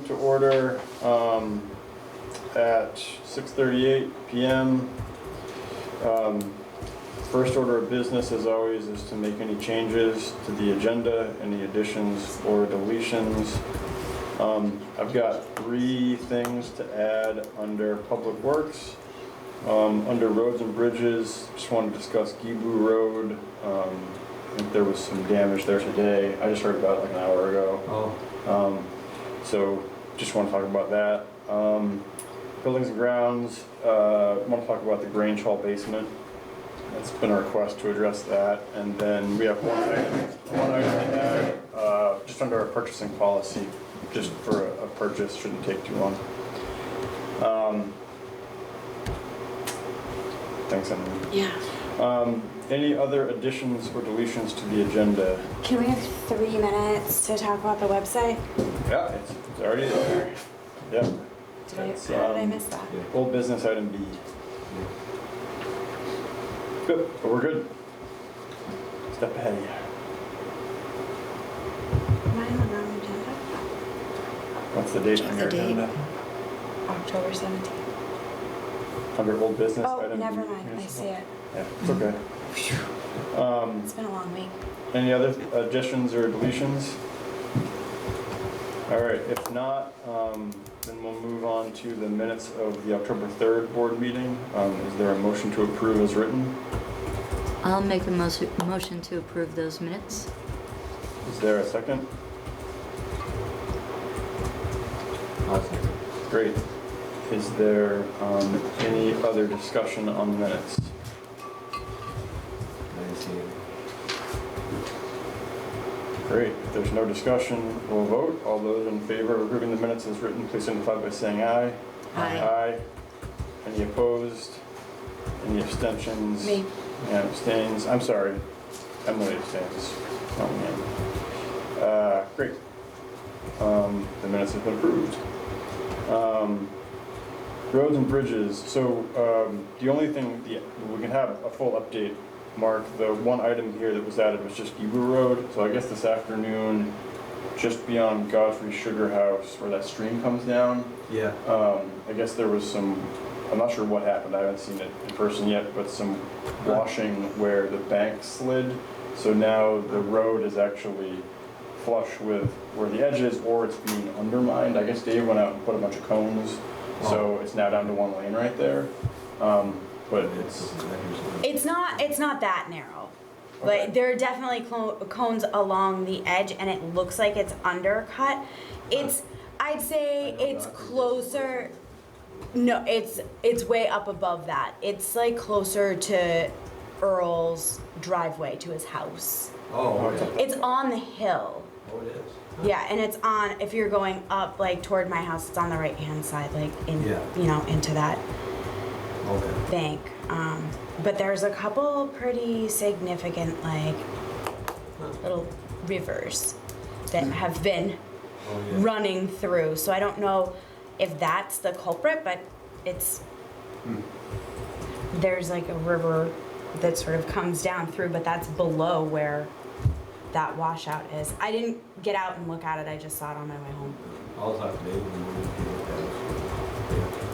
meeting to order at 6:38 p.m. First order of business, as always, is to make any changes to the agenda, any additions or deletions. I've got 3 things to add under Public Works. Under Roads and Bridges, just want to discuss Gibu Road. I think there was some damage there today. I just heard about it like an hour ago. So just want to talk about that. Buildings and Grounds, want to talk about the Grange Hall basement. That's been a request to address that. And then we have one item to add, just under our purchasing policy, just for a purchase, shouldn't take too long. Thanks, Emily. Yeah. Any other additions or deletions to the agenda? Can we have 3 minutes to talk about the website? Yeah, it's already there. Yep. How did I miss that? Old business item B. Good, but we're good. Step ahead here. Am I on the wrong agenda? What's the date on your agenda? October 17th. Under old business Oh, item B. never mind. I see it. Yeah, it's okay. It's been a long week. Any other additions or deletions? All right, if not, then we'll move on to the minutes of the October 3rd board meeting. Is there a motion to approve as written? I'll make a motion to approve those minutes. Is there a second? I'll second. Great. Is there any other discussion on the minutes? I didn't see it. Great. If there's no discussion, we'll vote. All those in favor of approving the minutes as written, please signify by saying aye. Aye. Aye. Any opposed? Any abstentions? Me. And abstains. I'm sorry. Emily abstains. Oh, man. Great. The minutes have been approved. Roads and Bridges. So the only thing, we can have a full update, Mark. The one item here that was added was just Gibu Road. So I guess this afternoon, just beyond Godfrey Sugar House, where that stream comes down, Yeah. I guess there was some, I'm not sure what happened, I haven't seen it in person yet, but some washing where the bank slid. So now the road is actually flush with where the edge is, or it's being undermined. I guess Dave went out and put a bunch of cones, so it's now down to 1 lane right there. But It's not that narrow, Okay. but there are definitely cones along the edge, and it looks like it's undercut. I'd say it's closer. No, it's way up above that. It's like closer to Earl's driveway to his house. Oh, okay. It's on the hill. Oh, it is. Yeah, and it's on, if you're going up like toward my house, it's on the right hand side, like in, Yeah. into that Okay. bank. But there's a couple pretty significant like little rivers that have been Oh, yeah. running through. So I don't know if that's the culprit, but it's, there's like a river that sort of comes down through, but that's below where that washout is. I didn't get out and look at it, I just saw it on my way home. I'll talk to Dave and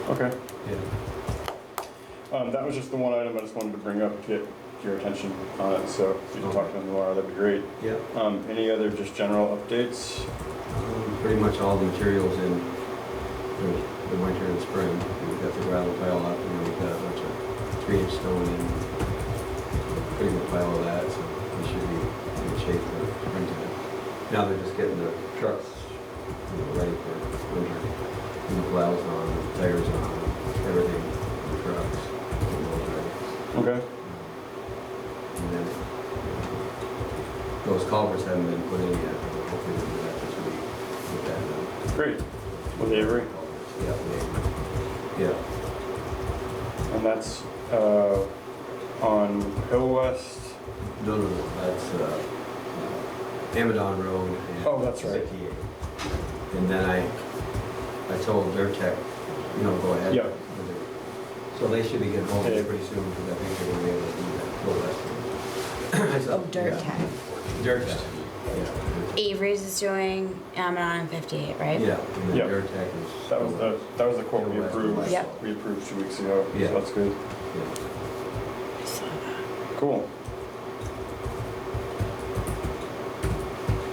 we'll okay. Yeah. That was just the one item I just wanted to bring up to get your attention on it. So if you can talk to them tomorrow, that'd be great. Yeah. Any other just general updates? Pretty much all the materials in the winter and spring. We've got the gravel pile up and then we've got a bunch of 3-inch stone in. Pretty good pile of that, so we should be in good shape for springtime. Now they're just getting the trucks ready for winter. And the plows on, the tires on, everything, the trucks. Okay. And then those culverts haven't been put in yet, but hopefully we'll do that this week. Get that done. Great. With Avery? Yeah, with Avery. Yeah. And that's on Hill West. No, that's Amadon Road. And Oh, that's right. 58. And then I told their tech, go ahead. Yep. with it. So they should be getting home Okay. pretty soon because I think they're going to be able to do that full estimate. Oh, dirt tag. Dirt tech. Avery's is doing, on 58, right? Yeah, and then Yep. Airtech is. That was the quote we approved. Yep. We approved 2 weeks ago, Yeah. so that's good. Yeah. I saw that. Cool.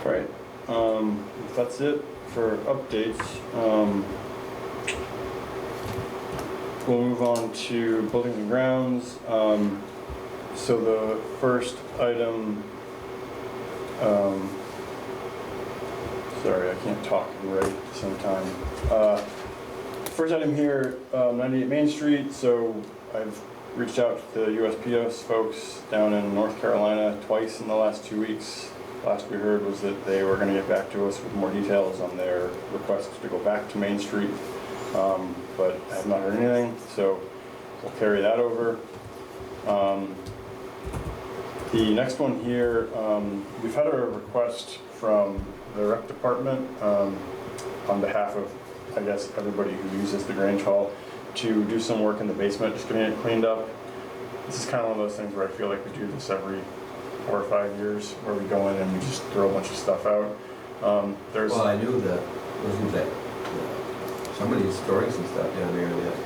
Right, if that's it for updates. We'll move on to buildings and grounds. So the first item, sorry, I can't talk and write at the same time. First item here, 98 Main Street. So I've reached out to the USPS folks down in North Carolina twice in the last 2 weeks. Last we heard was that they were going to get back to us with more details on their request to go back to Main Street, but I have not heard anything, so we'll carry that over. The next one here, we've had a request from the rec department on behalf of, I guess, everybody who uses the Grange Hall to do some work in the basement, just getting it cleaned up. This is kind of one of those things where I feel like we do this every 4 or 5 years, where we go in and we just throw a bunch of stuff out. Well, I knew that, wasn't that, somebody's storing some stuff down there, that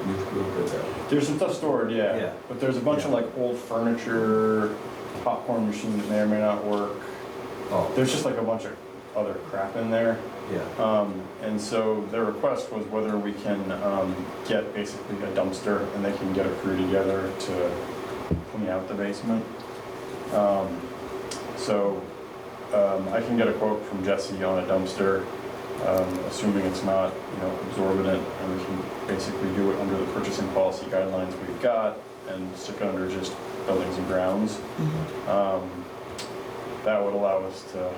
youth group or the. There's some stuff stored, yeah. Yeah. But there's a bunch of Yeah. like old furniture, popcorn machine that may or may not work. Oh, There's just like a bunch of other crap in there. yeah, And so their request was whether we can get basically a dumpster and they can get a crew together to clean out the basement. I can get a quote from Jesse on a dumpster, assuming it's not, exorbitant, and we can basically do it under the purchasing policy guidelines we've got and stick it under just buildings and grounds. That would allow us to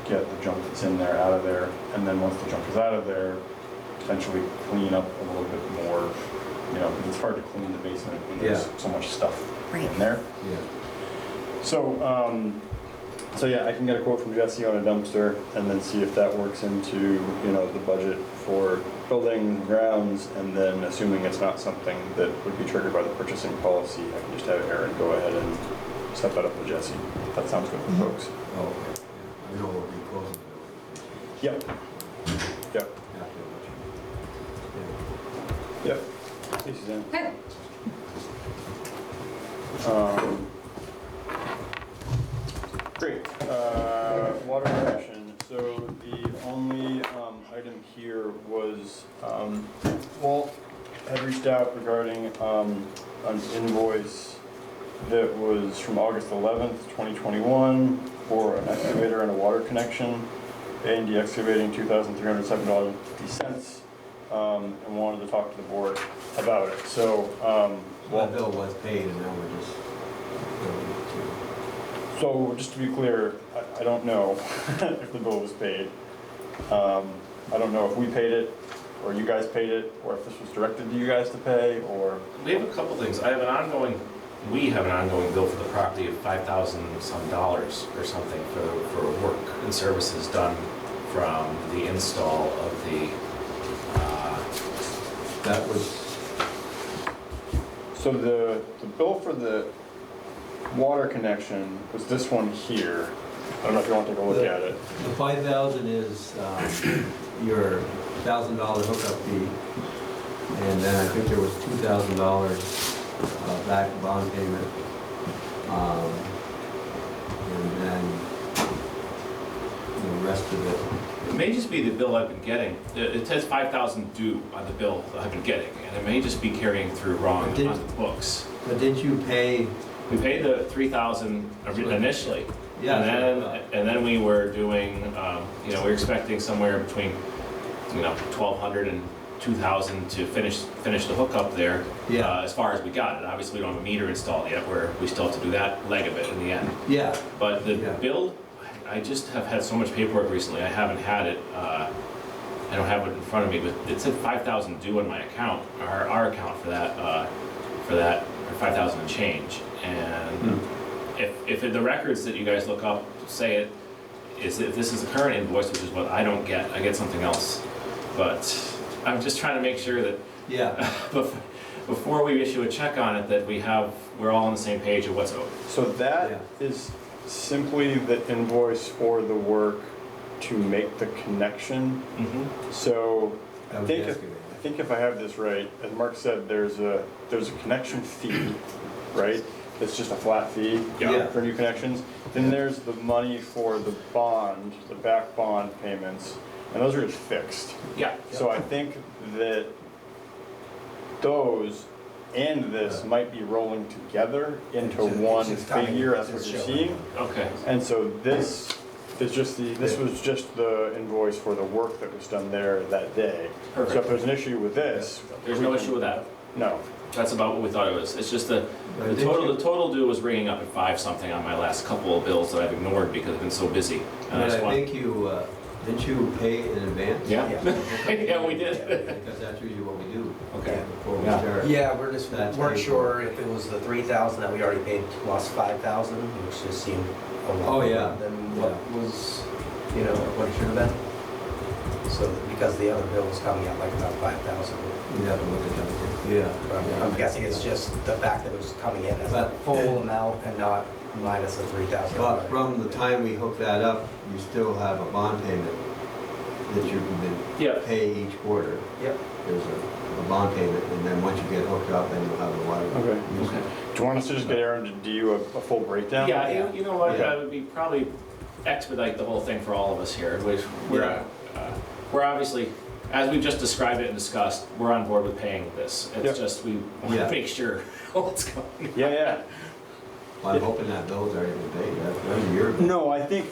get the junk that's in there out of there, and then once the junk is out of there, potentially clean up a little bit more, because it's hard to clean the basement when there's Yeah. so much stuff Right. in there. yeah. So yeah, I can get a quote from Jesse on a dumpster and then see if that works into, the budget for building and grounds, and then assuming it's not something that would be triggered by the purchasing policy, I can just have Aaron go ahead and set that up with Jesse. That sounds good for folks. Oh, okay, yeah. I know we'll be closing the Yep. Yep. after election. Yep. Hey, Suzanne. Hey. Great. Water connection. So the only item here was Walt had reached out regarding an invoice that was from August 11th, 2021 for an excavator and a water connection. A&D Excavating, $2,307.50, and wanted to talk to the board about it. So, Well, that bill was paid and now we're just going to. So just to be clear, I don't know if the bill was paid. I don't know if we paid it, or you guys paid it, or if this was directed to you guys to pay, or... We have a couple things. We have an ongoing bill for the property of $5,000 some dollars or something for work and services done from the install of the, That was, So the bill for the water connection was this one here. I don't know if you want to take a look at it. the 5,000 is your $1,000 hookup fee. And then I think there was $2,000 back bond payment. And then the rest of it. it may just be the bill I've been getting. It says 5,000 due on the bill that I've been getting, and it may just be carrying through wrong on the books. But didn't you pay? We paid the 3,000 initially. Yeah, And then we were doing, we were expecting somewhere between, 1,200 and 2,000 to finish the hookup there. Yeah. As far as we got it. Obviously, we don't have a meter installed yet, where we still have to do that leg of it in the end. Yeah. But the Yeah. bill, I just have had so much paperwork recently, I haven't had it, I don't have it in front of me, but it said 5,000 due on my account, our account for that, or 5,000 and change. And if the records that you guys look up say it, if this is the current invoice, which is what I don't get, I get something else. But I'm just trying to make sure that Yeah. before we issue a check on it, that we're all on the same page of what's owed. So that is simply the invoice for the work to make the connection. So I I was think asking if I have this right, as Mark said, there's a connection fee, right? It's just a flat fee Yeah. for new connections. Then there's the money for the bond, the back bond payments, and those are just fixed. Yeah. So I think that those and this might be rolling together into one figure, that's what you're seeing. Okay. And so this is just this was just the invoice for the work that was done there that day. So if Perfect. there's an issue with this. There's we no can- issue with that. No. That's about what we thought it was. It's just the Didn't total due was ringing up at 5 something on my last couple of bills that I've ignored because I've been so busy. And But just I want- think you, didn't you pay in advance? Yeah. Yeah, we did. Because that's usually what we do. Okay. Before we Yeah. start. Yeah, we're just, That's weren't paid sure if it was the 3,000 that we already paid plus 5,000, which just seemed a lot Oh, more yeah. than what was, what it should have been. So, because the other bill was coming out like about 5,000. We have to look at everything. Yeah. I'm guessing it's just the fact that it was coming in as a But- full amount and not minus the 3,000. But from the time we hook that up, you still have a bond payment that you Yeah. can pay each quarter. Yep. There's a bond payment, and then once you get hooked up, then you'll have the water. Okay. usage. Okay. Do you want us to just get Aaron to do you a full breakdown? Yeah, you know what, Yeah. it would be probably expedite the whole thing for all of us here. We're, Yeah. we're obviously, as we've just described it and discussed, we're on board with paying this. Yep. It's just, we want Yeah. to make sure what's going on. Yeah. Well, I'm hoping that bill's already been paid. That was a year ago. No, I think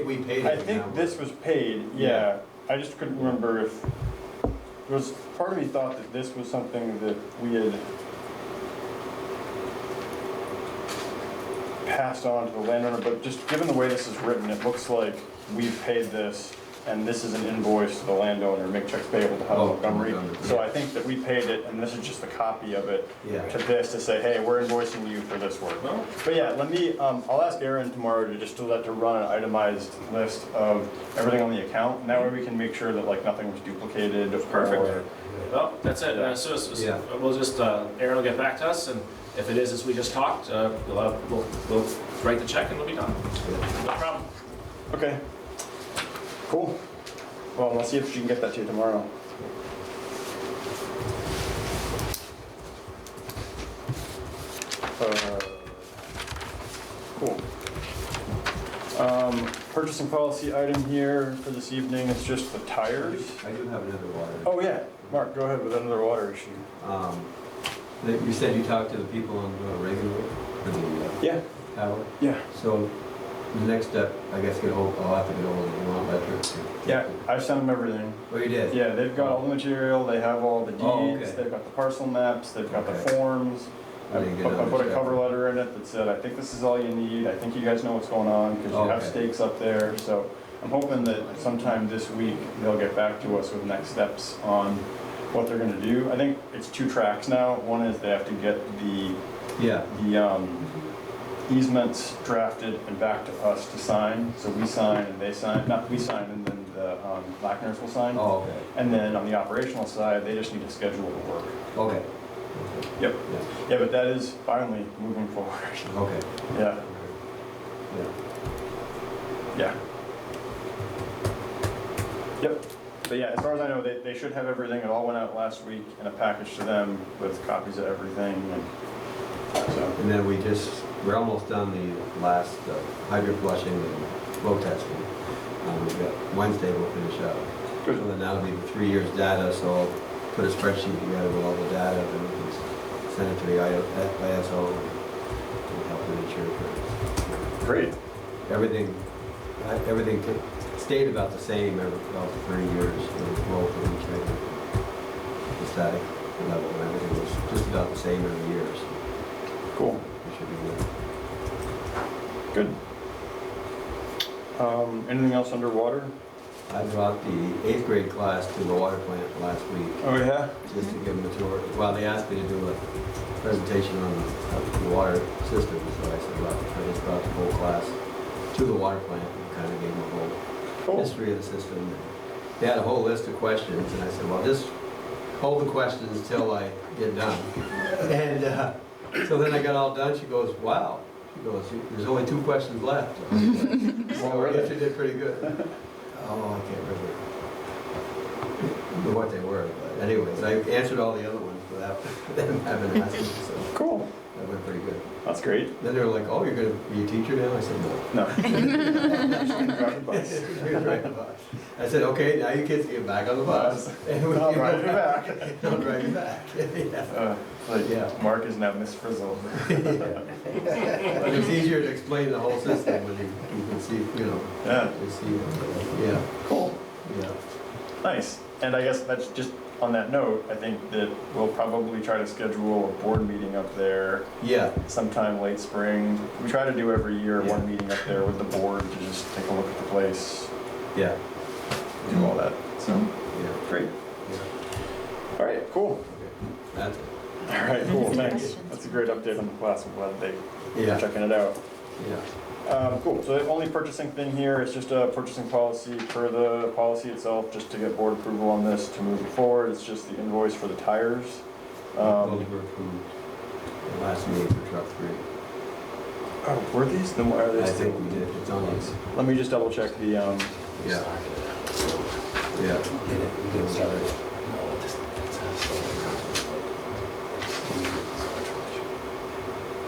we paid it. I think this was paid, yeah. I just couldn't remember if, there was, part of me thought that this was something that we had passed on to the landowner, but just given the way this is written, it looks like we've paid this, and this is an invoice to the landowner, make checks payable to Oh, Montgomery. Montgomery. So I think that we paid it, and this is just a copy of it Yeah. to this, to say, hey, we're invoicing you for this work. Well, But yeah, let me, I'll ask Aaron tomorrow to run an itemized list of everything on the account, and that way we can make sure that like nothing was duplicated. Perfect. or- well, that's it. Yeah. So we'll just, Aaron will get back to us, and if it is as we just talked, we'll write the check and it'll be done. No problem. Okay, cool. Well, let's see if she can get that to you tomorrow. Cool. Purchasing policy item here for this evening is just the tires. I do have another water. Oh yeah, Mark, go ahead with another water issue. You said you talked to the people on regular, for the Yeah, power. yeah. So the next step, I guess, I'll have to get hold of the Vermont Electric. Yeah, I've sent them everything. Oh, you did? Yeah, they've got all the material, they have all the deeds, Oh, okay. they've got the parcel maps, they've got the Okay. forms. I didn't get I put a another cover step. letter in it that said, I think this is all you need, I think you guys know what's going on, because you have Okay. stakes up there, so I'm hoping that sometime this week, they'll get back to us with next steps on what they're gonna do. I think it's 2 tracks now, one is they have to get the Yeah. easements drafted and back to us to sign, so we sign and they sign, not we sign and then the Blackners will sign. Oh, okay. And then on the operational side, they just need to schedule the work. Okay. Yep. Yeah. Yeah, but that is finally moving forward. Okay. Yeah, Yeah. yeah. Yep. But yeah, as far as I know, they should have everything. It all went out last week in a package to them with copies of everything and so. And then we're almost done the last hydrant flushing and flow testing. We've got Wednesday, we'll finish up. Good. So then that'll be the 3 years data, so I'll put a spreadsheet together with all the data and we can send it to the ISO and help them ensure Great. everything stayed about the same about the 3 years when the flow from each hydrant. The static level and everything was just about the same every year, so Cool. it should be good. Good. Anything else underwater? I brought the 8th grade class to the water plant last week, Oh yeah? just to give them a tour. Well, they asked me to do a presentation on the water system, so I said, well, I just brought the whole class to the water plant and kind of gave them a whole Cool. history of the system. They had a whole list of questions, and I said, well, just hold the questions till I get done. And so then I got all done, she goes, wow, He goes, there's only 2 questions left. Well, I guess you did pretty good. Oh, I can't remember what they were, but anyways, I answered all the other ones without them having asked me, so Cool. that went pretty good. That's great. Then they were like, oh, you're gonna be a teacher now? I said, no. No. Drive the bus. You're gonna drive the bus. I said, okay, now you kids get back on the bus. And I'll drive you back. I'll drive you back. Yeah. Like, Yeah. Mark is now Miss Frizzle. But it's easier to explain the whole system when you can see, you know, Yeah, you see, yeah, cool. yeah. Nice. And I guess that's just, on that note, I think that we'll probably try to schedule a board meeting up there Yeah, sometime late spring. We try to do every year, Yeah. one meeting up there with the board to just take a look at the place, yeah, do all that. So, yeah, great. yeah. All right, cool. Okay. That's it. All right, cool, Any thanks. questions? That's a great update on the class. I'm glad they're Yeah, checking it out. yeah. Cool, so the only purchasing thing here is just a purchasing policy per the policy itself, just to get board approval on this to move it forward. It's just the invoice for the tires. Those were approved the last meeting for truck 3. Oh, were these? Then why are they I still? think we did, it's on these. Let me just double check the, Yeah, yeah. Get it, we get it started.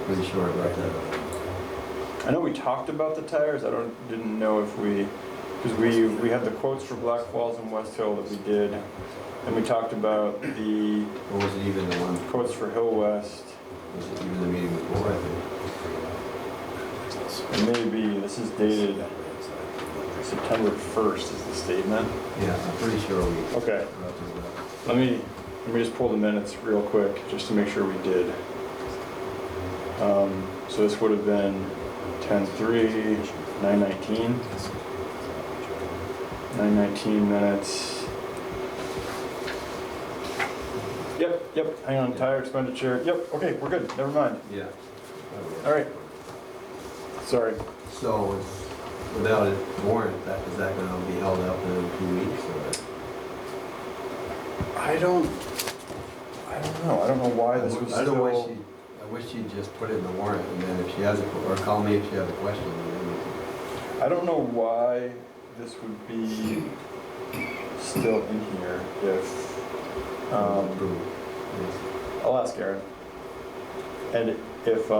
Pretty sure about that. I know we talked about the tires, didn't know if because we had the quotes for Black Falls and West Hill that we did, and we talked about the Or was it even the one, quotes for Hill West. was it even the meeting before, I think? It may be, this is dated September 1st is the statement. Yeah, I'm pretty sure we. Okay, let me just pull the minutes real quick, just to make sure we did. So this would have been 10/3, 9/19. 9/19 minutes. Yep, hang on, tire expenditure, yep, okay, we're good, never mind. Yeah. All right. Sorry. So it's, without a warrant, is that gonna be held up in 2 weeks or? I don't know, I don't know why this was I don't know why still. I wish she'd just put it in the warrant and then if she has or call me if she has a question. And then we I don't know why this would be still in here if, can approve. I'll ask Erin. And if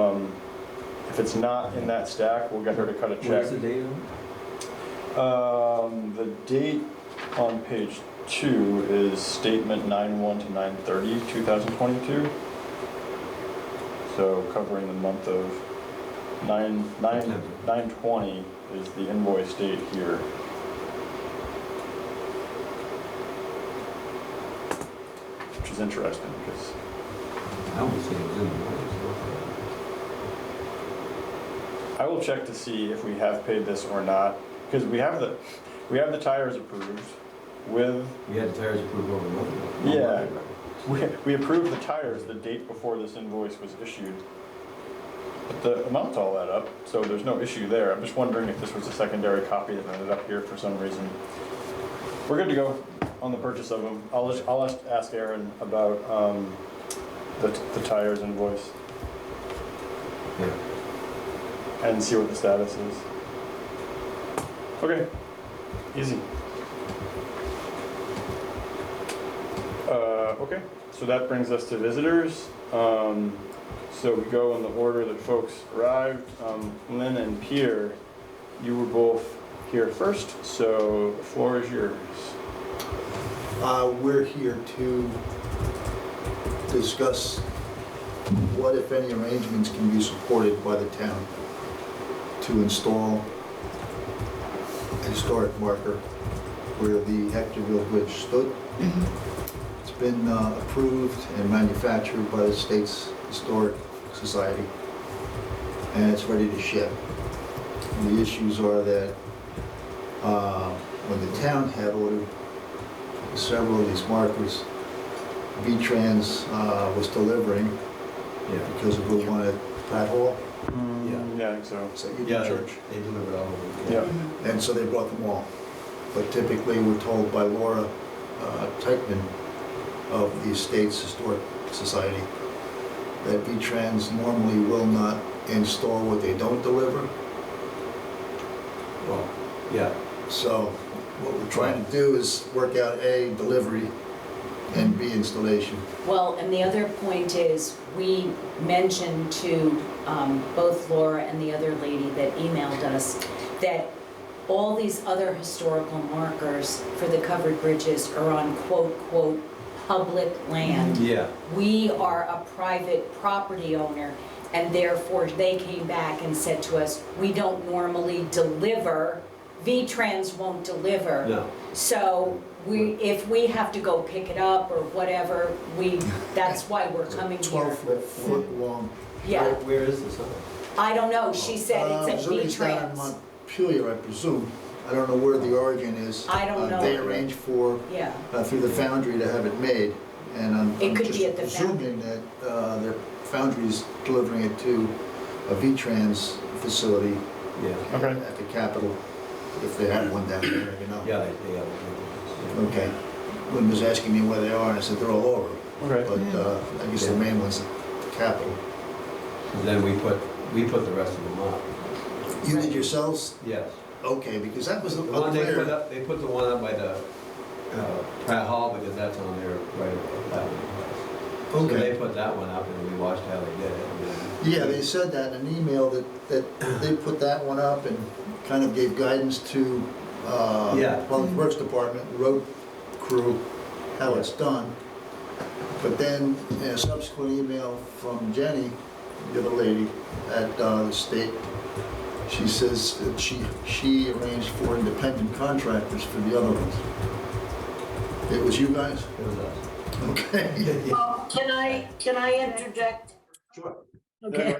it's not in that stack, we'll get her to cut a check. What's the date on The date on page 2 is statement 9/1 to 9/30, 2022. So covering the month of 9/20 is the invoice date here. Which is interesting because I don't see it was in the warrant. I will check to see if we have paid this or not, because we have the tires approved with, We had the tires approved over a month ago. Yeah. we approved the tires the date before this invoice was issued. But the amounts all add up, so there's no issue there. I'm just wondering if this was a secondary copy that ended up here for some reason. We're good to go on the purchase of them. I'll just ask Erin about the tires invoice Yeah. and see what the status is. Okay, easy. Okay, so that brings us to visitors. So we go in the order that folks arrived. Lynn and Peter, you were both here first, so the floor is yours. We're here to discuss what, if any, arrangements can be supported by the town to install a historic marker where the Hectorville Bridge stood. It's been approved and manufactured by the state's Historic Society, and it's ready to ship. And the issues are that when the town had ordered several of these markers, V-Trans was delivering Yeah. because of the one at Pratt Hall. Yeah, I think so. So you Yeah, church. they delivered all of them. Yeah. And so they brought them all. But typically, we're told by Laura Teichman of the State's Historic Society that V-Trans normally will not install what they don't deliver. Well, yeah, So what we're trying to do is work out A, delivery, and B, installation. Well, and the other point is, we mentioned to both Laura and the other lady that emailed us that all these other historical markers for the covered bridges are on quote, public land. yeah, We are a private property owner, and therefore they came back and said to us, we don't normally deliver, V-Trans won't deliver. no. So if we have to go pick it up or whatever, that's why we're coming here. 12-foot long. Yeah, Where is this on? I don't know, she said it's a Missouri's down in V-Trans. Montpelier, I presume. I don't know where the origin is. I don't know. They arranged for, Yeah, through the foundry to have it made, and I'm It could just be at the presuming that their foundry's delivering it to a V-Trans facility Yeah, Okay. at the Capitol, if they have one down there, you know. yeah, they got it. Okay. Lynn was asking me where they are, and I said they're all over. Okay. But I guess the main one's at the Capitol. And then we put the rest of them up. You did yourselves? Yes. Okay, because that was The one they put unclear. up, they put the one up by the Pratt Hall because that's on there right above that one. So Okay. they put that one up and we watched how they did it. and then- Yeah, they said that in an email that they put that one up and kind of gave guidance to Yeah. Public Works Department, road crew, how it's done. But then in a subsequent email from Jenny, the other lady at the state, she says that she arranged for independent contractors for the other ones. It was you guys? It was us. Okay. Can I interject? Sure. Okay.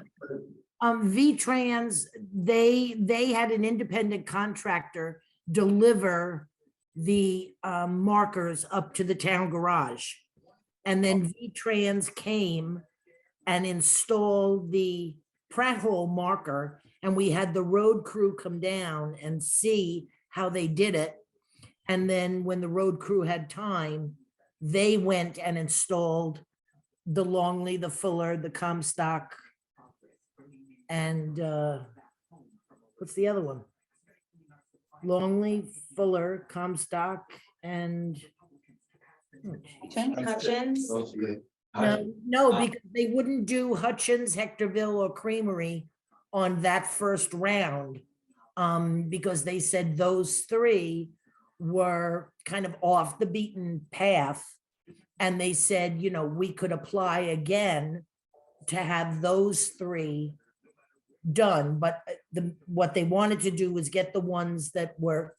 V-Trans, they had an independent contractor deliver the markers up to the town garage. And then V-Trans came and installed the Pratt Hole marker, and we had the road crew come down and see how they did it. And then when the road crew had time, they went and installed the Longley, the Fuller, the Comstock, and what's the other one? Longley, Fuller, Comstock, and Hutchins? no, because they wouldn't do Hutchins, Hectorville, or Creamery on that first round, because they said those three were kind of off the beaten path. And they said, you know, we could apply again to have those three done, but what they wanted to do was get the ones that were,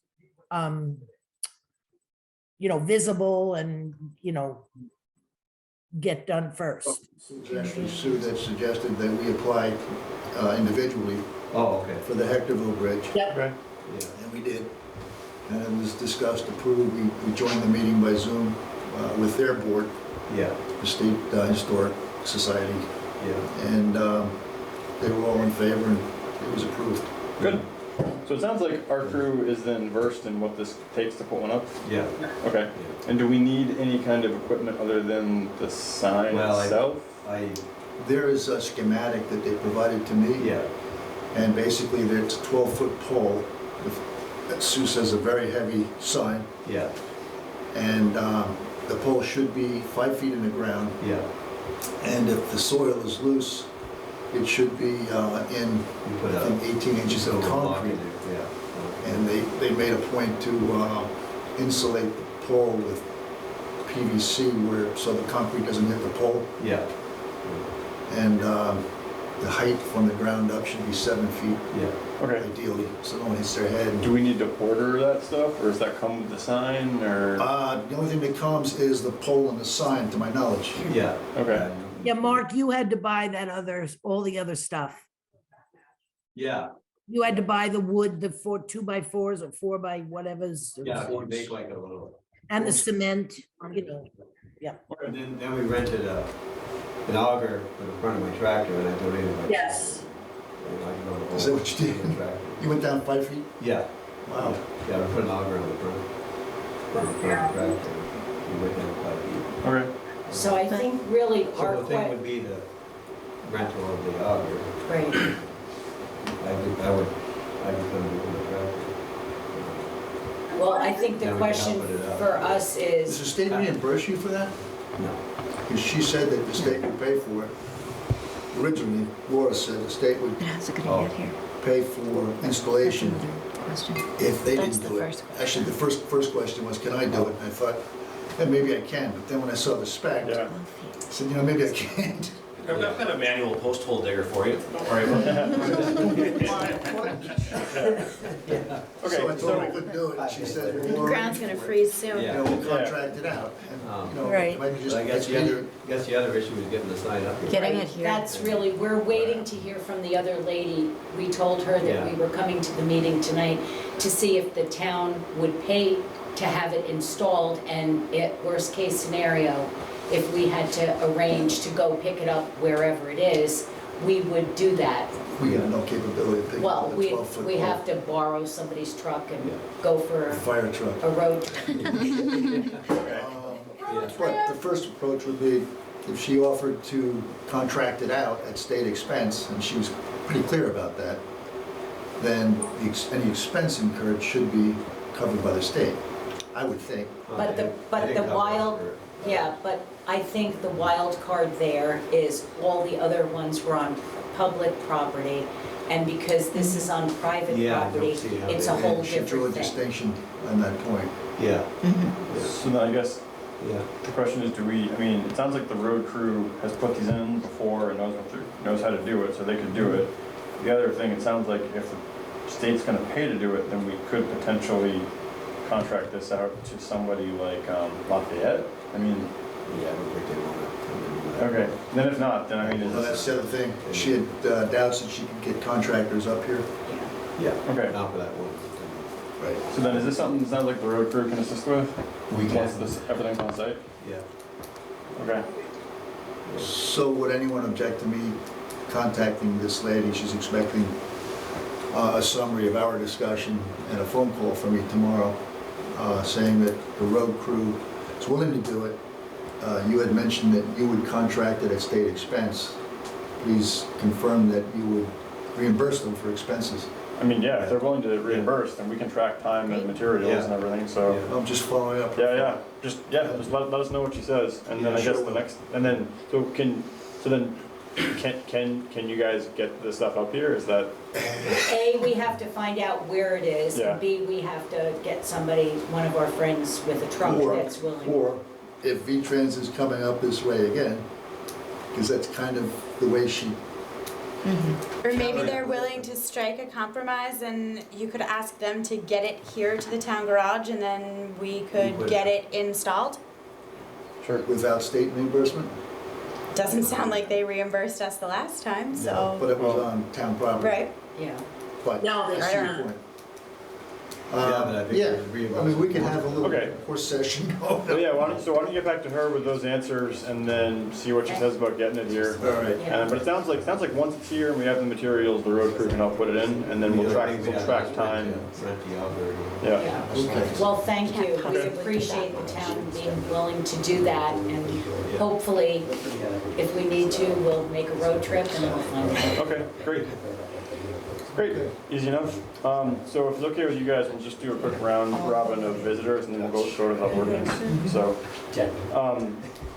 you know, visible and, you know, get done first. It was actually Sue that suggested that we apply individually Oh, okay. for the Hectorville Bridge, Okay. Yeah. and we did. And it was discussed, approved, we joined the meeting by Zoom with their board, Yeah, the State Historic Society, yeah. and they were all in favor, and it was approved. Good. So it sounds like our crew is then versed in what this takes to put one up? Yeah. Okay. And do we need any kind of equipment other than the sign Well, itself? There is a schematic that they provided to me. Yeah, And basically, it's a 12-foot pole with, that Sue says, a very heavy sign. yeah, And the pole should be 5 feet in the ground. yeah. And if the soil is loose, it should be in, You put I up. think, 18 inches of Silver block in concrete. there, yeah. And they made a point to insulate the pole with PVC so the concrete doesn't hit the pole. Yeah, And the height from the ground up should be 7 feet yeah. Okay. ideally, so no one hits their head. Do we need to order that stuff, or does that come with the sign, or? The only thing that comes is the pole and the sign, to my knowledge. Yeah. Okay. Yeah, Mark, you had to buy that all the other stuff. Yeah, You had to buy the wood, the 2x4s or 4x whatever's. yeah, you make like a little, And the cement, you know. and then we rented an auger for the front of my tractor and I donated my. Yes. Is that what you did? You went down 5 feet? Yeah, Wow. yeah, we put an auger on the front of the tractor. We went down 5 feet. Okay. So I think really our So the thing que- would be rental of the auger, Right. I would come with the tractor. Well, I think the Then we can question help it out. for us Does is, the state reimburse you for that? No. Because she said that the state would pay for it. Originally, Laura said the state would How's it Oh. gonna get here? pay for installation Another question. if they That's didn't the do it. first question. Actually, the first question was, can I do it? And I thought, yeah, maybe I can, but then when I saw the spec, Yeah. I said, maybe I can't. I've got a manual post hole digger for you. Don't worry about that. So I Okay, told her I so, couldn't do it, and she said, well, Laura, Ground's gonna freeze soon. Yeah. we'll contract it out. And, Right. maybe just, But I guess the either, other, guess the other issue is getting the sign up here. Getting right, it here. that's really, we're waiting to hear from the other lady. We told her that Yeah. we were coming to the meeting tonight to see if the town would pay to have it installed, and at worst case scenario, if we had to arrange to go pick it up wherever it is, we would do that. we got no capability to pick Well, up a we 12-foot we pole. have to borrow somebody's truck and Yeah. go for A fire truck. a road trip. But the first approach would be if she offered to contract it out at state expense, and she was pretty clear about that, then any expense incurred should be covered by the state, I would think. But the wild, yeah, but I think the wild card there is all the other ones were on public property, and because this is on private Yeah, I don't property, see how it's they- a whole She drew a different thing. distinction on that point. Yeah, so then I guess yeah. the question is, it sounds like the road crew has put these in before and knows how to do it, so they could do it. The other thing, it sounds like if the state's gonna pay to do it, then we could potentially contract this out to somebody like Lafayette. Yeah, I don't think they want to come in with that. Okay, then if not, then is Well, that's this, the other thing. She had doubts that she could get contractors up here. Yeah, okay. not for that one. Right. So then is this something that sounds like the road crew can assist with? We can. Once everything's on site? Yeah. Okay. So would anyone object to me contacting this lady? She's expecting a summary of our discussion and a phone call from me tomorrow, saying that the road crew is willing to do it. You had mentioned that you would contract it at state expense. Please confirm that you would reimburse them for expenses. Yeah, if they're willing to reimburse, then we can track time and materials and everything, so. Yeah. I'm just following up. Just let us know what she says, and then Yeah, I guess sure the will. next, and then, can you guys get this stuff up here? Is that, A, we have to find out where it is, Yeah. and B, we have to get somebody, one of our friends with a truck Or- that's willing. Or if V-Trans is coming up this way again, because that's kind of the way she, Or maybe they're willing to strike a compromise and you could ask them to get it here to the town garage and then we could would. get it installed? sure. without state reimbursement. Doesn't sound like they reimbursed us the last time, But so, it was on town property. right? Yeah. But No, that's I your don't know. point. Yeah, but I think Yeah, there's reimbursement. we can have a little Okay. horse session going. So yeah, why don't you get back to her with those answers and then see what she says about getting it here? All right. Yeah. But it sounds like once it's here and we have the materials, the road crew can help put it in, and then we'll track time. Rent the auger. Yeah. Yeah. Okay. Well, thank you. We Okay. appreciate the town being willing to do that, and hopefully, if we need to, we'll make a road trip and we'll find out. Okay, great. Great, easy enough. So if it's okay with you guys, we'll just do a quick round robin of visitors and then we'll go to the ordinance. So,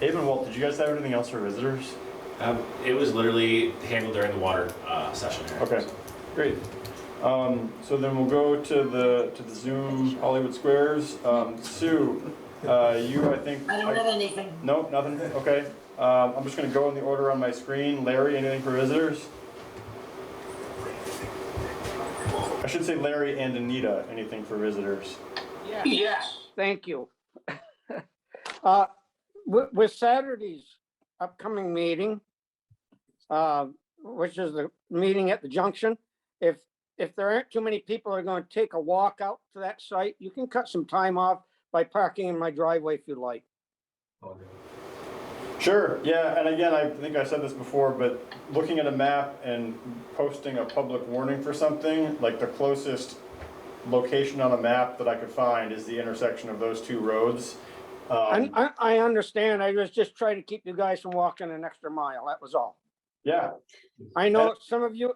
Abe and Walt, did you guys have anything else for visitors? It was literally handled during the water session here. Okay, great. So then we'll go to the Zoom Hollywood Squares. Sue, you, I think. I don't have anything. No, nothing, okay. I'm just gonna go in the order on my screen. Larry, anything for visitors? I should say Larry and Anita, anything for visitors? Yes, thank you. With Saturday's upcoming meeting, which is the meeting at the junction, if there aren't too many people who are going to take a walk out to that site, you can cut some time off by parking in my driveway if you like. Sure, yeah, and again, I think I said this before, but looking at a map and posting a public warning for something, like the closest location on a map that I could find is the intersection of those two roads. I understand. I was just trying to keep you guys from walking an extra mile. That was all. Yeah, I know some of you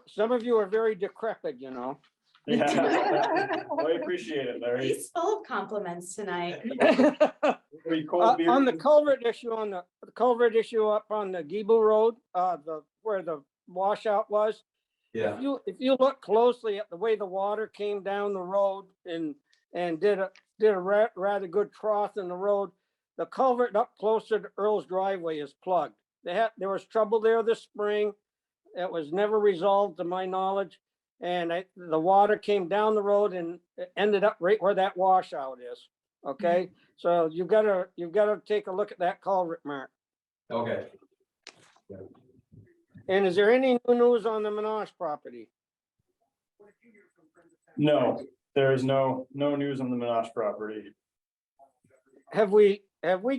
are very decrepit, you know. yeah. Well, I appreciate it, Larry. He's full of compliments tonight. Pretty cold beer. On the culvert issue, up on the Gable Road, where the washout was. Yeah. If you look closely at the way the water came down the road and did a rather good trough in the road, the culvert up closer to Earl's driveway is plugged. There was trouble there this spring. It was never resolved to my knowledge. And the water came down the road and it ended up right where that washout is. Okay, so you've gotta take a look at that culvert, Mark. Okay. And is there any new news on the Menage property? No, there is no news on the Menage property. Have we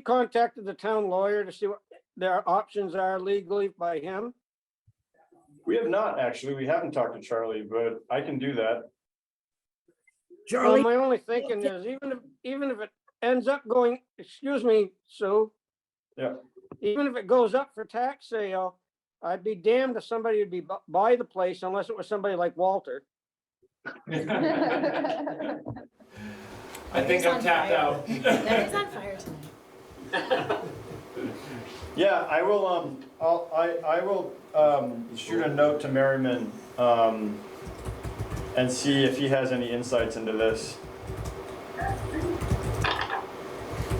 contacted the town lawyer to see what their options are legally by him? We have not, actually. We haven't talked to Charlie, but I can do that. Well, Charlie, my only thinking is even if it ends up going, excuse me, Sue. Yeah. Even if it goes up for tax sale, I'd be damned if somebody would be buy the place unless it was somebody like Walter. I think I'm tapped out. Larry's on fire tonight. Yeah, I will, I will shoot a note to Merriman and see if he has any insights into this.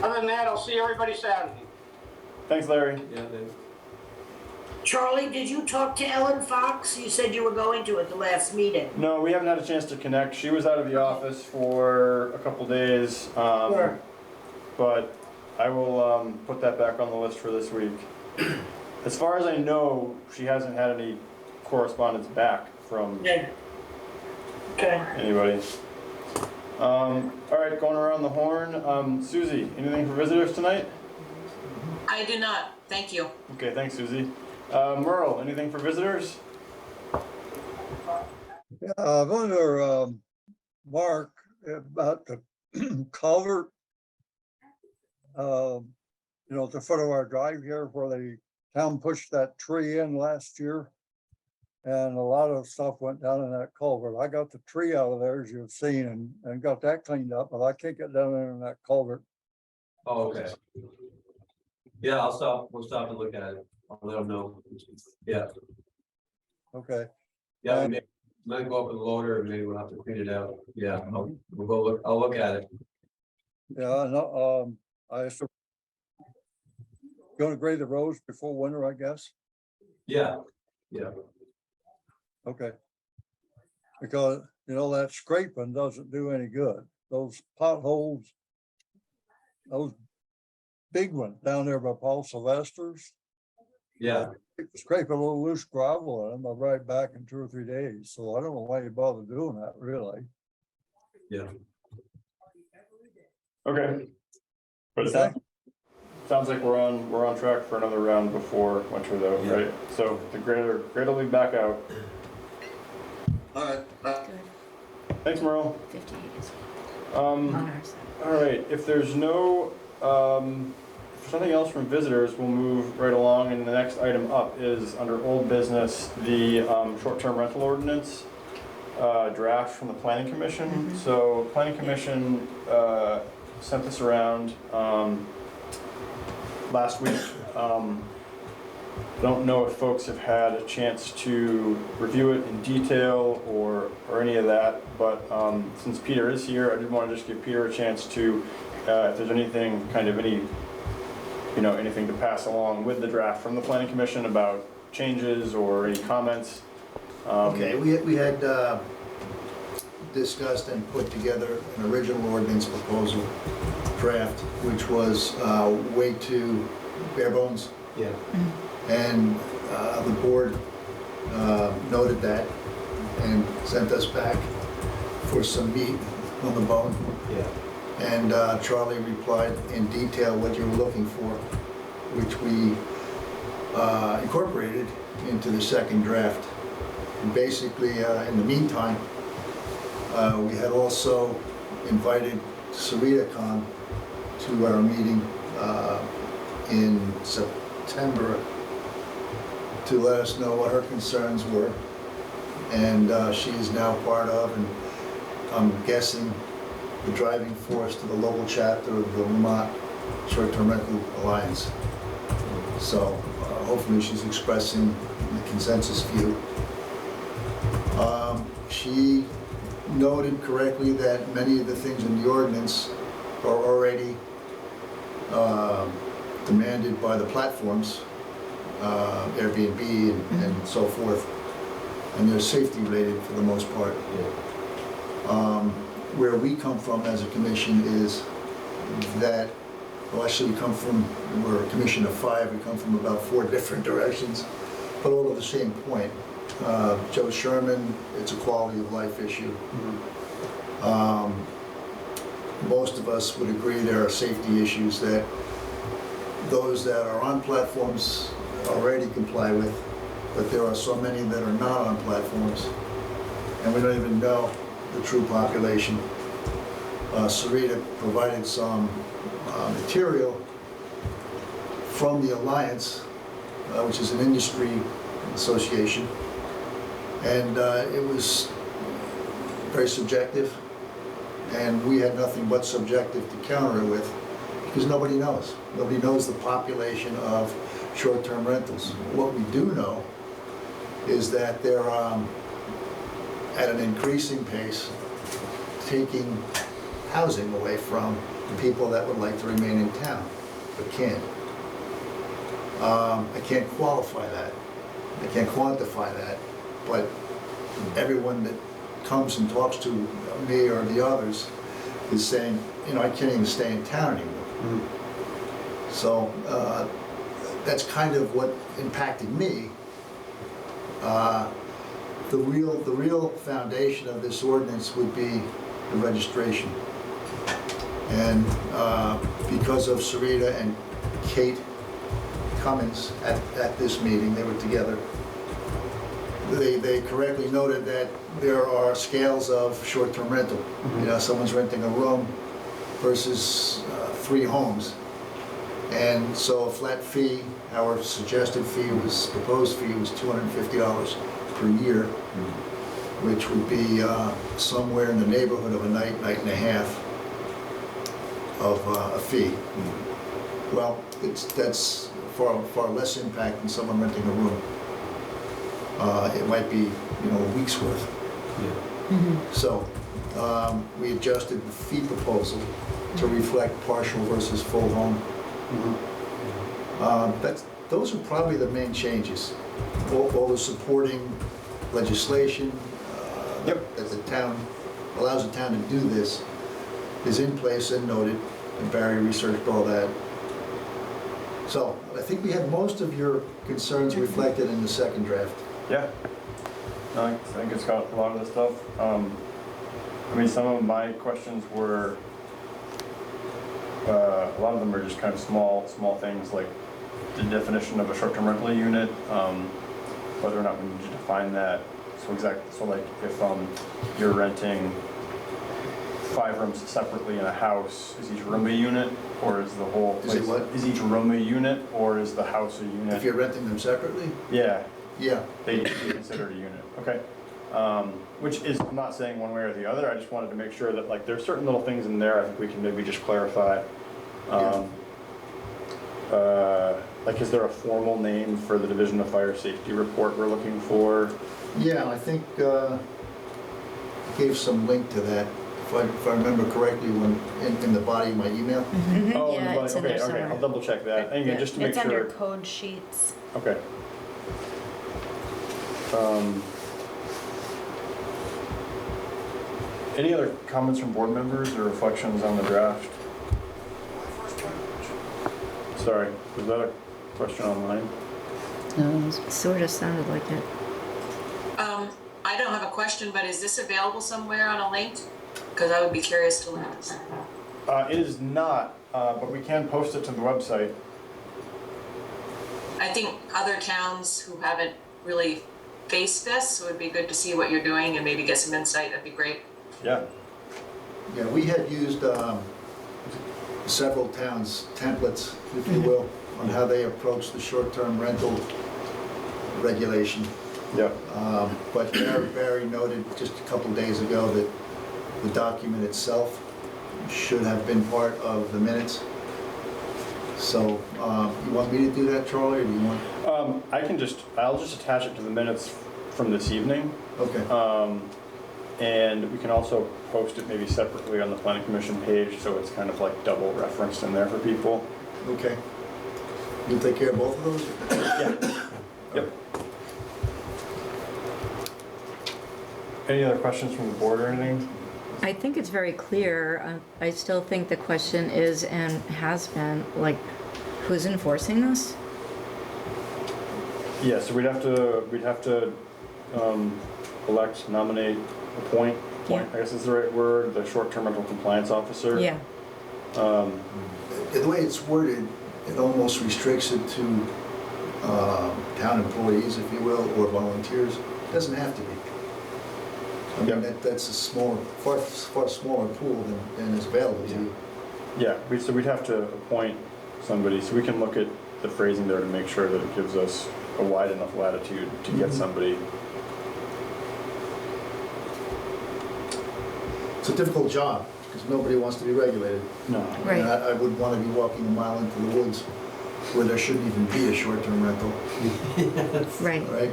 Other than that, I'll see everybody Saturday. Thanks, Larry. Yeah, then. Charlie, did you talk to Ellen Fox? You said you were going to at the last meeting. No, we haven't had a chance to connect. She was out of the office for a couple days. Sure. But I will put that back on the list for this week. As far as I know, she hasn't had any correspondence back from anybody. All right, going around the horn. Susie, anything for visitors tonight? I do not, thank you. Okay, thanks, Susie. Merle, anything for visitors? Yeah, I've under Mark about the culvert. You know, at the foot of our drive here where the town pushed that tree in last year. And a lot of stuff went down in that culvert. I got the tree out of there, as you've seen, and got that cleaned up, but I can't get down there in that culvert. Oh, okay. Yeah, we'll stop and look at it. I'll let them know. Yeah, Okay. yeah, we might go up with the loader and maybe we'll have to clean it out. Yeah, we'll go look, I'll look at it. Yeah, no, I still gonna grade the roads before winter, I guess. Yeah, yeah. Okay. Because, you know, that scraping doesn't do any good. Those potholes, those big ones down there by Paul Sylvester's, Yeah, scrape a little loose gravel in them, I'll right back in 2 or 3 days. So I don't know why you bother doing that, really. yeah. Okay. But it sounds like we're on track for another round before winter though, Yeah. right? So the grader will be back out. All right. Thanks, Merle. 58 is Um, on our side. all right, if there's no, if there's nothing else from visitors, we'll move right along, and the next item up is under old business, the short-term rental ordinance draft from the planning commission. So planning commission sent this around last week. Don't know if folks have had a chance to review it in detail or any of that, but since Peter is here, I did want to just give Peter a chance to, if there's anything, anything to pass along with the draft from the planning commission about changes or any comments. Okay, we had discussed and put together an original ordinance proposal draft, which was way too bare bones. Yeah. And the board noted that and sent us back for some meat on the bone. Yeah. And Charlie replied in detail what you were looking for, which we incorporated into the second draft. And basically, in the meantime, we had also invited SaritaCon to our meeting in September, to let us know what her concerns were. And she is now part of, and I'm guessing, the driving force to the local chapter of the Vermont Short-Term Rental Alliance. So hopefully she's expressing the consensus view. She noted correctly that many of the things in the ordinance are already demanded by the platforms, Airbnb and so forth, and they're safety related for the most part. Where we come from as a commission is that, well, actually we're a commission of 5, we come from about 4 different directions, but all of the same point. Joe Sherman, it's a quality of life issue. Most of us would agree there are safety issues that those that are on platforms already comply with, but there are so many that are not on platforms, and we don't even know the true population. Sarita provided some material from the Alliance, which is an industry association, and it was very subjective, and we had nothing but subjective to counter it with, because nobody knows. Nobody knows the population of short-term rentals. What we do know is that they're at an increasing pace taking housing away from the people that would like to remain in town but can't. I can't qualify that. I can't quantify that, but everyone that comes and talks to me or the others is saying, I can't even stay in town anymore. So that's kind of what impacted me. The real foundation of this ordinance would be the registration. And because of Sarita and Kate Cummins at this meeting, they were together, they correctly noted that there are scales of short-term rental. Someone's renting a room versus 3 homes. And so a flat fee, our suggested proposed fee was $250 per year, which would be somewhere in the neighborhood of a night and a half of a fee. Well, that's far less impact than someone renting a room. It might be, a week's worth. So we adjusted the fee proposal to reflect partial versus full home. Those are probably the main changes. All the supporting legislation that the town allows the town to do this is in place and noted, and Barry researched all that. So I think we have most of your concerns reflected in the second draft. Yeah. No, I think it's got a lot of the stuff. Some of my questions were, a lot of them are just kind of small things, like the definition of a short-term rental unit, whether or not we need to define that. So like if you're renting 5 rooms separately in a house, is each room a unit, or is the whole place? Is it what? Is each room a unit, or is the house a unit? If you're renting them separately? Yeah. Yeah. They need to be considered a unit. Okay. Which is, I'm not saying one way or the other. I just wanted to make sure that, like, there's certain little things in there I think we can maybe just clarify. Like, is there a formal name for the Division of Fire Safety report we're looking for? Yeah, I think I gave some link to that, if I remember correctly, when in the body of my email. Oh, Yeah, it's in there okay, somewhere. I'll double check that. And again, just to make It's sure. under code sheets. Okay. Any other comments from board members or reflections on the draft? Sorry, was that a question online? No, it sort of sounded like it. I don't have a question, but is this available somewhere on a link? Because I would be curious to learn. It is not, but we can post it to the website. I think other towns who haven't really faced this, it would be good to see what you're doing and maybe get some insight. That'd be great. Yeah. Yeah, we had used several towns' templates, if you will, on how they approach the short-term rental regulation. Yep. But Barry noted just a couple days ago that the document itself should have been part of the minutes. So, you want me to do that, Charlie, or do you want? I'll just attach it to the minutes from this evening. Okay. And we can also post it maybe separately on the planning commission page, so it's kind of like double referenced in there for people. Okay. You'll take care of both of those? Yeah. Yep. Any other questions from the board or anything? I think it's very clear. I still think the question is and has been, like, who's enforcing this? Yeah, so we'd have to elect, nominate, appoint, Yeah. I guess is the right word, the short-term rental compliance officer. Yeah. The way it's worded, it almost restricts it to town employees, if you will, or volunteers. It doesn't have to be. I mean, that's a smaller, far smaller pool than is available to you. Yeah, so we'd have to appoint somebody, so we can look at the phrasing there to make sure that it gives us a wide enough latitude to get somebody. It's a difficult job, because nobody wants to be regulated. No. Right. And I wouldn't want to be walking a mile into the woods where there shouldn't even be a short-term rental, Right. right?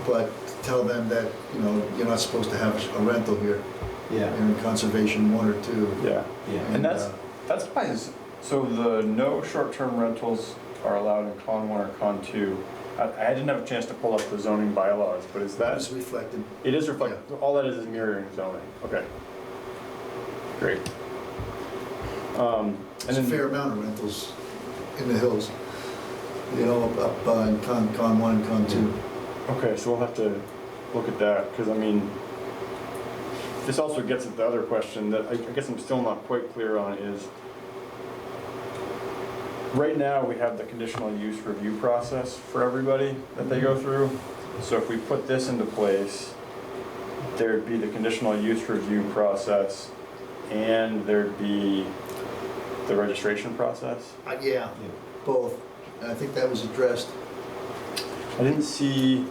But to tell them that, you know, you're not supposed to have a rental here. Yeah. You're in conservation 1 or 2. Yeah, Yeah. and that's why, so the no short-term rentals are allowed in Con 1 or Con 2. I didn't have a chance to pull up the zoning bylaws, but is that? It's reflected. It is reflected, all that is mirroring zoning, okay. Great. And There's a then, fair amount of rentals in the hills, you know, up in Con 1 and Con 2. okay, so we'll have to look at that, because I mean, this also gets at the other question that I guess I'm still not quite clear on is, right now we have the conditional use review process for everybody that they go through. So if we put this into place, there'd be the conditional use review process and there'd be the registration process. Yeah, both. And I think that was addressed. I didn't see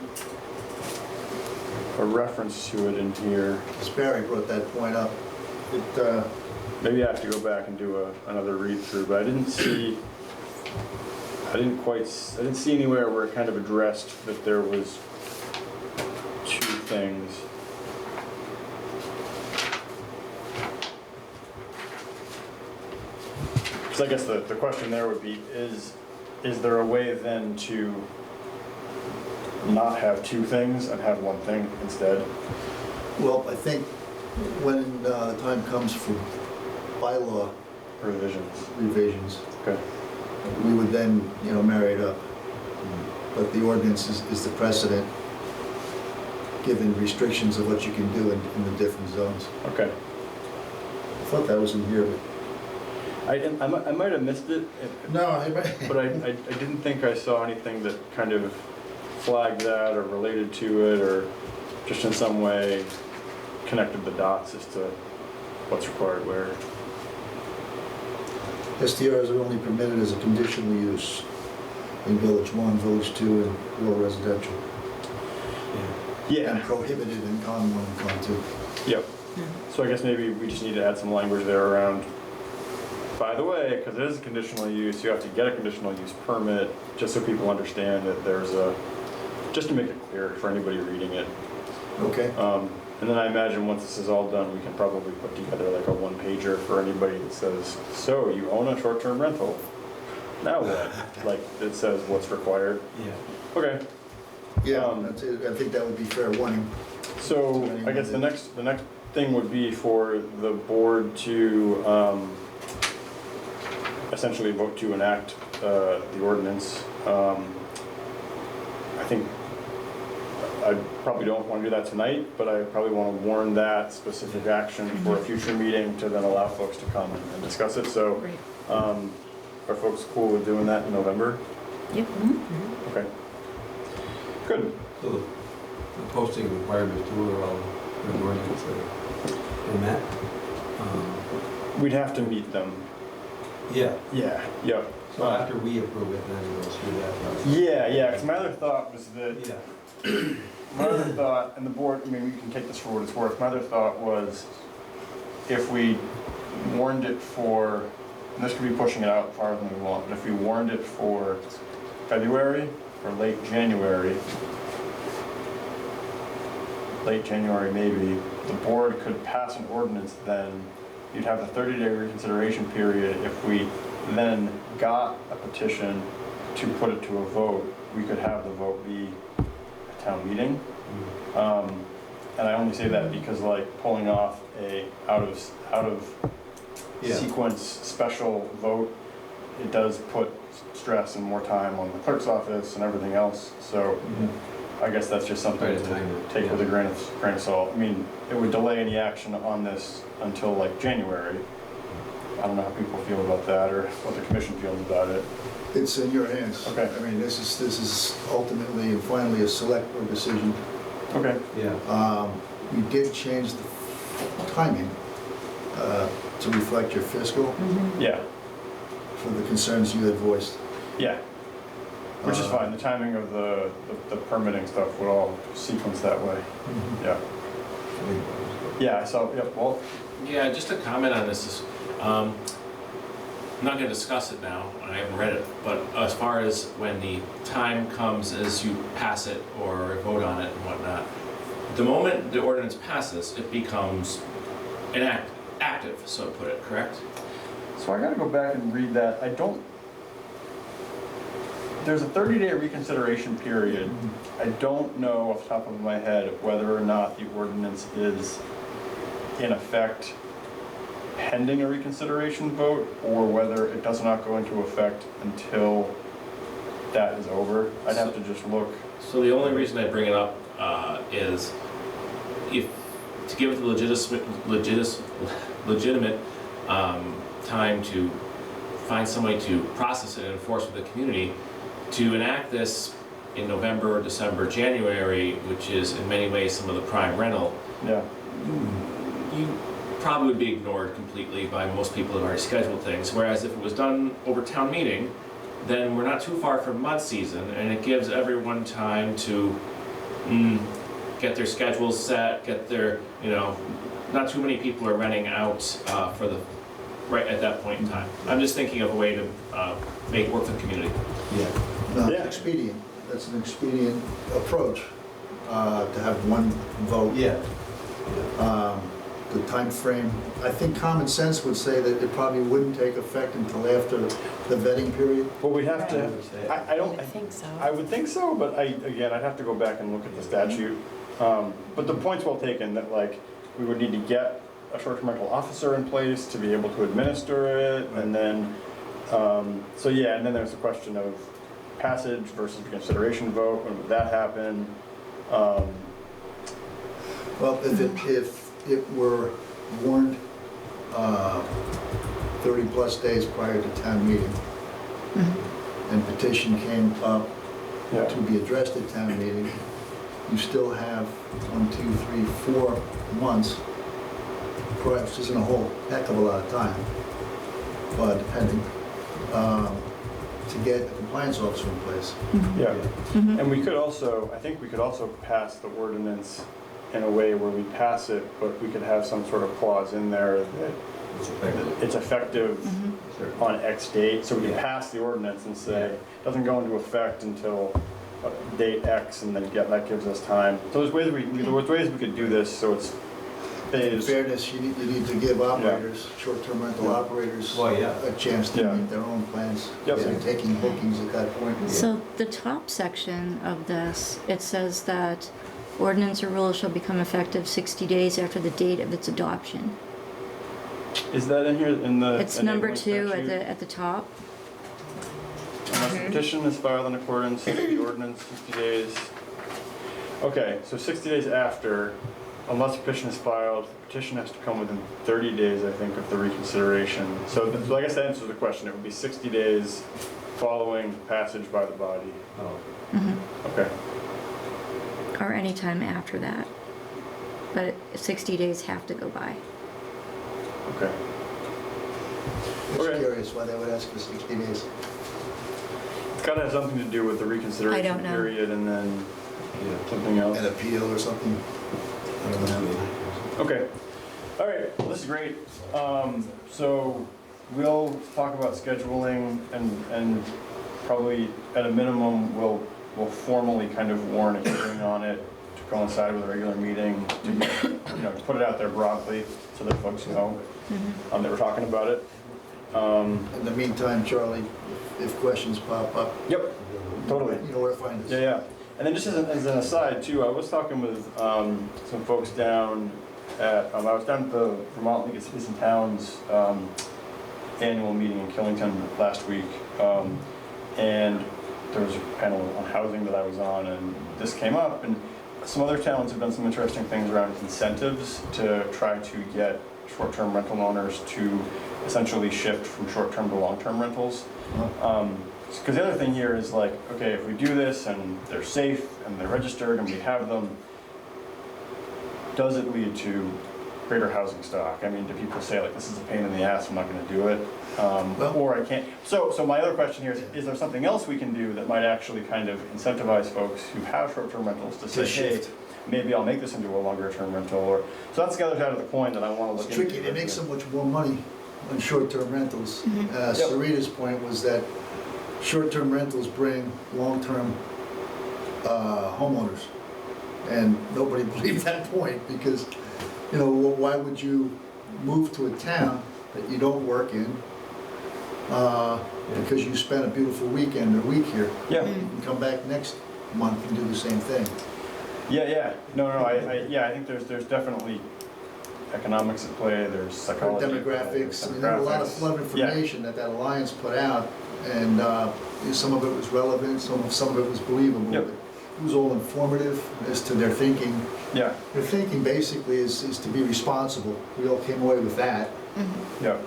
a reference to it in here. Barry brought that point up. It, Maybe I have to go back and do another read through, but I didn't see anywhere where it kind of addressed that there was 2 things. So I guess the question there would be, is there a way then to not have 2 things and have 1 thing instead? well, I think when the time comes for bylaw revisions, Okay. we would then, you know, marry it up. But the ordinance is the precedent, given restrictions of what you can do in the different zones. Okay. I thought that was in here, but. I might have missed it. No, But I didn't think I saw anything that kind of flagged that or related to it or just in some way connected the dots as to what's required where. STRs are only permitted as a conditional use in Village 1, Village 2, and rural residential. Yeah. And prohibited in Con 1 and Con 2. Yep. So I guess maybe we just need to add some language there around, by the way, because it is a conditional use, you have to get a conditional use permit, just so people understand that there's just to make it clear for anybody reading it. Okay. And then I imagine once this is all done, we can probably put together like a 1-pager for anybody that says, so you own a short-term rental. Now what? Like, it says what's required. Yeah. Okay. Yeah, that's it. I think that would be fair warning. So I guess the next thing would be for the board to essentially vote to enact the ordinance. I think I probably don't want to do that tonight, but I probably want to warn that specific action for a future meeting to then allow folks to come and discuss it. So are folks cool with doing that in November? Yep. Okay. Good. So the posting requirements too are all good ordinance in that. We'd have to meet them. Yeah. Yeah. Yep. So after we approve it, then it goes through that process. Yeah, because my other thought was that, Yeah. my other thought, and the board, I mean, you can take this for what it's worth, my other thought was if we warned it for, and this could be pushing it out farther than we want, but if we warned it for February or late January maybe, the board could pass an ordinance then, you'd have a 30-day reconsideration period. If we then got a petition to put it to a vote, we could have the vote be a town meeting. And I only say that because like pulling off a out of Yeah. sequence special vote, it does put stress and more time on the clerk's office and everything else. So I guess that's just something Right, to time, take yeah. with a grain of salt. I mean, it would delay any action on this until like January. I don't know how people feel about that or what the commission feels about it. It's in your hands. Okay. I mean, this is ultimately and finally a select board decision. Okay. Yeah. We did change the timing to reflect your fiscal Yeah, for the concerns you had voiced. yeah. Which is fine. The timing of the permitting stuff would all sequence that way. Yeah. Yeah, I saw, yep, Walt? Yeah, just a comment on this is, I'm not gonna discuss it now, I haven't read it, but as far as when the time comes as you pass it or vote on it and whatnot, the moment the ordinance passes, it becomes active, so to put it, correct? So I gotta go back and read that. I don't, there's a 30-day reconsideration period. I don't know off the top of my head whether or not the ordinance is in effect pending a reconsideration vote or whether it does not go into effect until that is over. I'd have to just look. So the only reason I bring it up is if, to give it the legitimate time to find somebody to process it and enforce with the community, to enact this in November, December, January, which is in many ways some of the prime rental, Yeah. you probably would be ignored completely by most people who've already scheduled things. Whereas if it was done over town meeting, then we're not too far from mud season, and it gives everyone time to get their schedules set, get their, not too many people are renting out for the, right at that point in time. I'm just thinking of a way to make it work for the community. Yeah. No, Yeah. expedient. That's an expedient approach to have one vote. Yeah. The time frame, I think common sense would say that it probably wouldn't take effect until after the vetting period. Well, we'd have to, I don't, I think so. I would think so, but again, I'd have to go back and look at the statute. But the point's well taken, that like, we would need to get a short-term rental officer in place to be able to administer it, and then, so yeah, and then there's the question of passage versus reconsideration vote, when would that happen? Well, if it were warned 30-plus days prior to town meeting, and petition came up Yeah. to be addressed at town meeting, you still have 1, 2, 3, 4 months, perhaps isn't a whole heck of a lot of time, but depending, to get a compliance officer in place. Yeah, and we could also, I think we could also pass the ordinance in a way where we pass it, but we could have some sort of clause in there that it's effective on X date, so we can pass the ordinance and say, it doesn't go into effect until date X, and then that gives us time. So there's ways we could do this, so it's In phased. fairness, you need to give operators, short-term rental operators, Well, yeah. a chance to Yeah. meet their own plans. Yep. They're taking bookings at that point. So the top section of this, it says that ordinance or rule shall become effective 60 days after the date of its adoption. Is that in here in the? It's number enabling 2 statute? at the top. Unless the petition is filed in accordance with the ordinance, 60 days. Okay, so 60 days after, unless a petition is filed, the petition has to come within 30 days, I think, of the reconsideration. So I guess that answers the question. It would be 60 days following passage by the body. Oh. Okay. Or any time after that. But 60 days have to go by. Okay. Just Okay. curious why they would ask for 60 days. It's gotta have something to do with the reconsideration I don't know. period and then Yeah. something else. An appeal or something? I don't know. Okay, all right, well, this is great. So we'll talk about scheduling and probably at a minimum, we'll formally kind of warn a hearing on it to coincide with a regular meeting, to get, to put it out there broadly so that folks know that we're talking about it. In the meantime, Charlie, if questions pop up, Yep, totally. you know where to find us. Yeah. And then just as an aside too, I was talking with some folks down at, I was down at the Vermont League of Cities and Towns annual meeting in Killington last week. And there was a panel on housing that I was on, and this came up, and some other towns have done some interesting things around incentives to try to get short-term rental owners to essentially shift from short-term to long-term rentals. Because the other thing here is like, okay, if we do this and they're safe and they're registered and we have them, does it lead to greater housing stock? I mean, do people say like, this is a pain in the ass, I'm not gonna do it? Or I can't. So my other question here is there something else we can do that might actually kind of incentivize folks who have short-term rentals to say, hey, maybe I'll make this into a longer-term rental? Or so that's the other side of the coin that I want to look It's into. tricky, they make so much more money on short-term rentals. Sarita's point was that short-term rentals bring long-term homeowners. And nobody believed that point because, why would you move to a town that you don't work in because you spent a beautiful weekend or week here? Yeah. And come back next month and do the same thing. Yeah. No, I think there's definitely economics at play, there's psychology. Demographics, I mean, there were a lot of flood information that alliance put out, and some of it was relevant, some of it was believable. Yep. It was all informative as to their thinking. Yeah. Their thinking basically is to be responsible. We all came away with that, Yeah.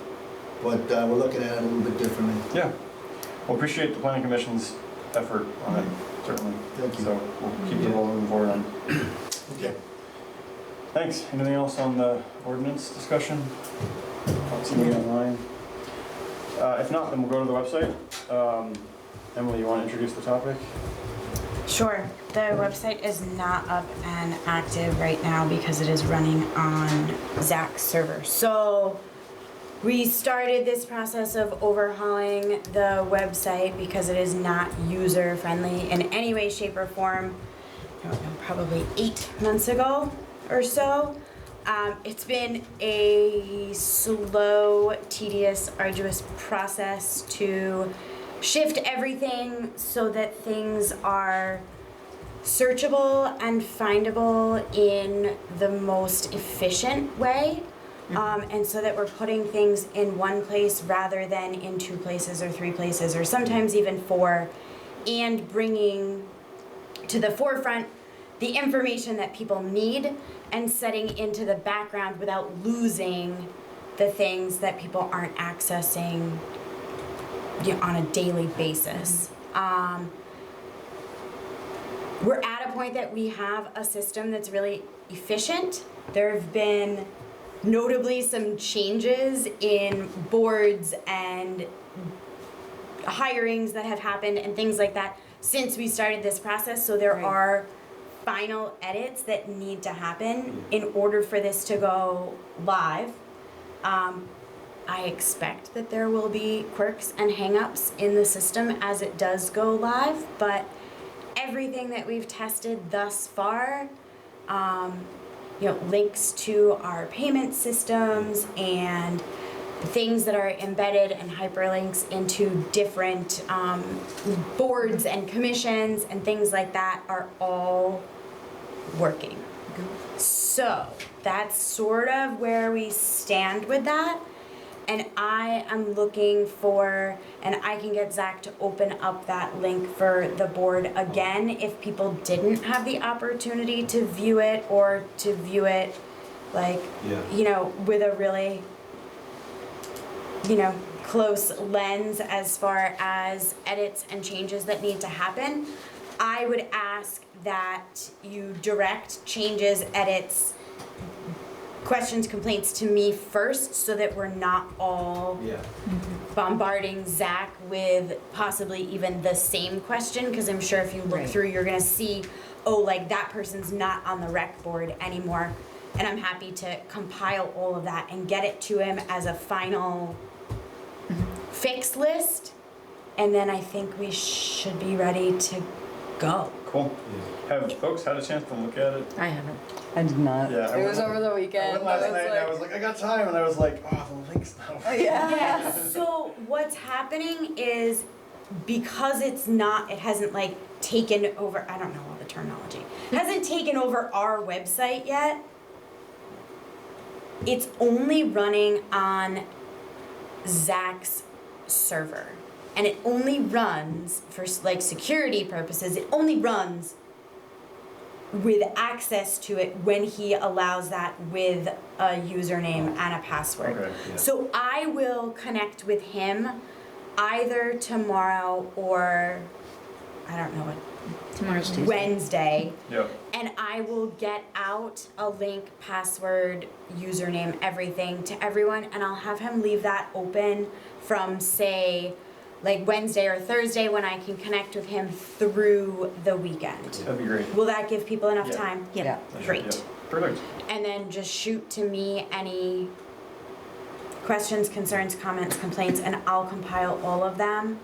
but we're looking at it a little bit differently. Yeah. Well, appreciate the planning commission's effort on it, certainly. Thank you. So we'll keep the ball moving forward on. Okay. Thanks. Anything else on the ordinance discussion? Don't see anything online. If not, then we'll go to the website. Emily, you want to introduce the topic? Sure. The website is not up and active right now because it is running on Zach's server. So we started this process of overhauling the website because it is not user friendly in any way, shape, or form. I don't know, probably 8 months ago or so. It's been a slow, tedious, arduous process to shift everything so that things are searchable and findable in the most efficient way. And so that we're putting things in one place rather than in 2 places or 3 places or sometimes even 4, and bringing to the forefront the information that people need and setting into the background without losing the things that people aren't accessing on a daily basis. We're at a point that we have a system that's really efficient. There have been notably some changes in boards and hirings that have happened and things like that since we started this process. So there are final edits that need to happen in order for this to go live. I expect that there will be quirks and hangups in the system as it does go live, but everything that we've tested thus far, links to our payment systems and things that are embedded and hyperlinks into different boards and commissions and things like that are all working. So that's sort of where we stand with that. And I am looking for, and I can get Zach to open up that link for the board again if people didn't have the opportunity to view it, or to view it with a really, close lens as far as edits and changes that need to happen. I would ask that you direct changes, edits questions, complaints to me first, so that we're not all Yeah. bombarding Zach with possibly even the same question, because I'm sure if you look Right. through, you're gonna see, oh, like that person's not on the rec board anymore. And I'm happy to compile all of that and get it to him as a final fix list. And then I think we should be ready to go. Cool. Have folks had a chance to look at it? I haven't. I did not. Yeah, I It was went- over the I weekend. went last I was night and I like- was like, I got time, and I was like, oh, the link's not. Yeah, so what's happening is because it's not, it hasn't like taken over, I don't know all the terminology, hasn't taken over our website yet. It's only running on Zach's server. And it only runs for like security purposes, it only runs with access to it when he allows that with a username and a password. Okay, yeah. So I will connect with him either tomorrow or, I don't know what, Tomorrow's Tuesday. Wednesday. Yep. And I will get out a link, password, username, everything to everyone, and I'll have him leave that open from, say, like Wednesday or Thursday when I can connect with him through the weekend. That'd be great. Will that give people enough Yeah. time? Yeah. Great. Yep. Perfect. And then just shoot to me any questions, concerns, comments, complaints, and I'll compile all of them.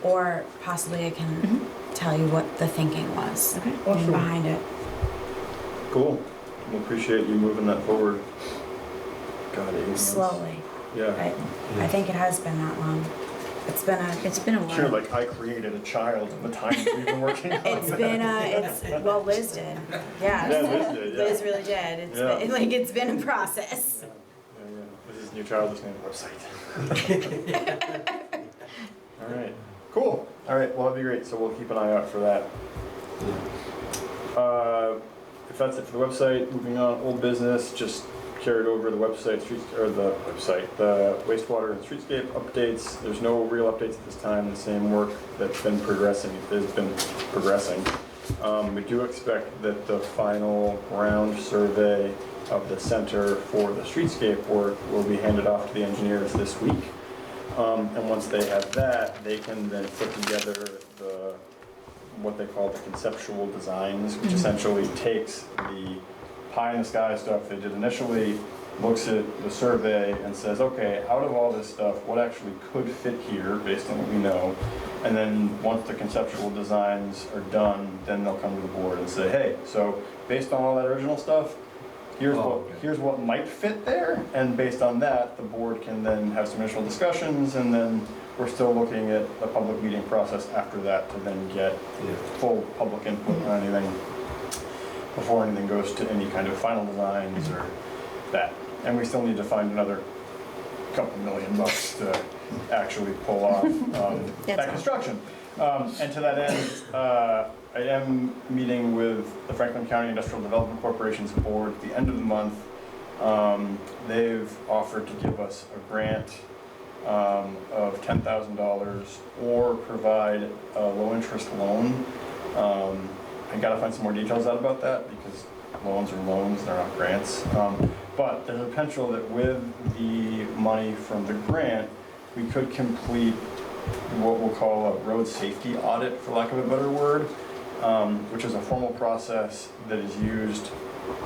Or possibly I can tell you what the thinking was Okay. behind it. Cool. We appreciate you moving that forward. God, 8 months. Slowly. Yeah. I think it has been that long. It's been a while. Sure, like I created a child in the time we've been working on It's been well, Liz did. Yeah. Yeah, Liz did, yeah. Liz really did. It's Yeah. been, like it's been a process. Yeah, yeah. This is your childless name website. All right. Cool. All right. Well, that'd be great. So we'll keep an eye out for that. If that's it for the website, moving on. Old business, just carried over the website, the wastewater and streetscape updates. There's no real updates at this time. The same work that's been progressing has been progressing. We do expect that the final ground survey of the center for the streetscape work will be handed off to the engineers this week. And once they have that, they can then put together what they call the conceptual designs, which essentially takes the pie in the sky stuff they did initially, looks at the survey and says, okay, out of all this stuff, what actually could fit here based on what we know? And then once the conceptual designs are done, then they'll come to the board and say, hey, so based on all that original stuff, here's what might fit there, and based on that, the board can then have some initial discussions, and then we're still looking at a public meeting process after that to then get full public input on anything before anything goes to any kind of final designs or that. And we still need to find another couple $1 million to actually pull off that construction. And to that end, I am meeting with the Franklin County Industrial Development Corporation's board at the end of the month. They've offered to give us a grant of $10,000 or provide a low-interest loan. I gotta find some more details out about that because loans are loans, they're not grants. But there's a potential that with the money from the grant, we could complete what we'll call a road safety audit, for lack of a better word, which is a formal process that is used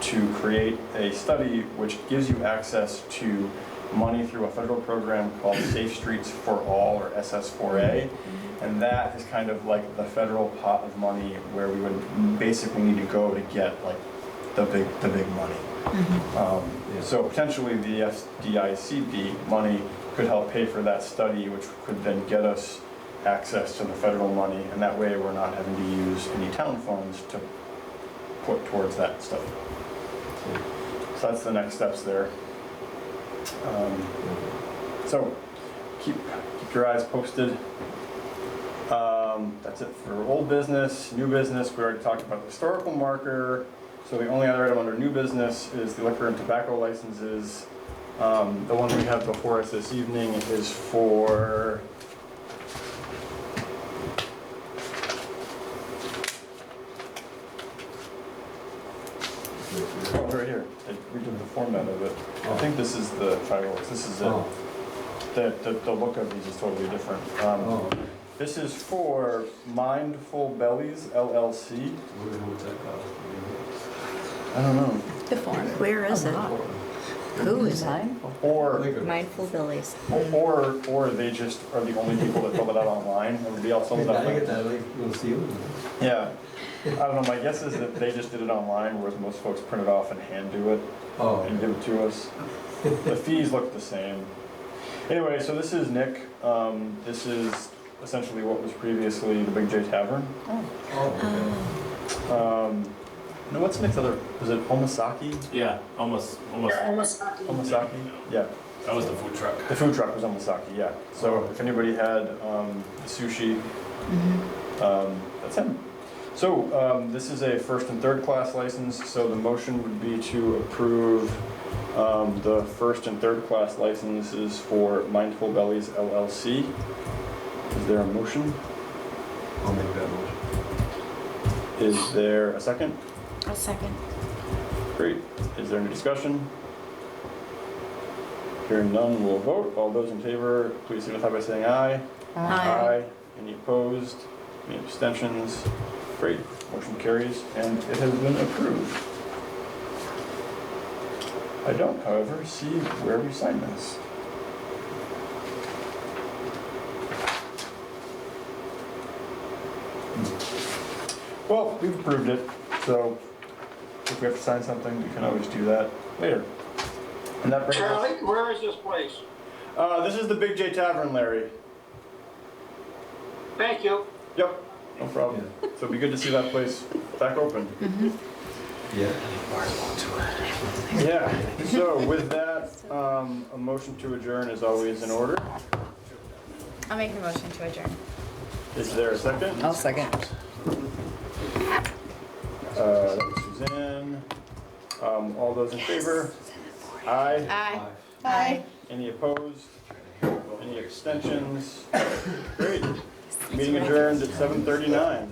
to create a study which gives you access to money through a federal program called Safe Streets for All, or SS4A. And that is kind of like the federal pot of money where we would basically need to go to get like the big money. So potentially the FDICP money could help pay for that study, which could then get us access to the federal money, and that way we're not having to use any town funds to put towards that study. So that's the next steps there. So keep your eyes posted. That's it for old business. New business, we already talked about the historical marker. So the only other item under new business is the liquor and tobacco licenses. The one we have before us this evening is for Oh, right here. We did the format of it. I think this is the fireworks. This is it. Oh, The look of these is totally different. oh, This is for Mindful Bellies LLC. what's that called? I don't know. The form. Where is it? Who is it? Or Mindful Billies. or they just are the only people that fill it out online. Everybody else fills it out. I get that, like, little seal. Yeah. I don't know. My guess is that they just did it online, whereas most folks print it off and hand do it Oh, and give it to us. The fees look the same. Anyway, so this is Nick. This is essentially what was previously the Big J Tavern. okay. No, what's Nick's other? Was it Omasaki? Yeah, almost. Omasaki? Yeah. That was the food truck. The food truck was Omasaki, yeah. So if anybody had sushi, that's him. So this is a first and third class license, so the motion would be to approve the first and third class licenses for Mindful Bellies LLC. Is there a motion? I'll make that motion. Is there a second? A second. Great. Is there any discussion? Hearing none, we'll vote. All those in favor, please signify by saying aye. Aye. Any opposed? Any abstentions? Great. Motion carries, and it has been approved. I don't, however, see where we sign this. Well, we've approved it, so if we have to sign something, we can always do that later. And that brings us, Charlie, where is this place? this is the Big J Tavern, Larry. Thank you. Yep, no problem. So it'd be good to see that place back open. Yeah. Yeah, so with that, a motion to adjourn is always in order. I'll make the motion to adjourn. Is there a second? I'll second. That was Suzanne. All those in favor? Aye. Aye. Aye. Any opposed? Any abstentions? Great. Meeting adjourned at 7:39.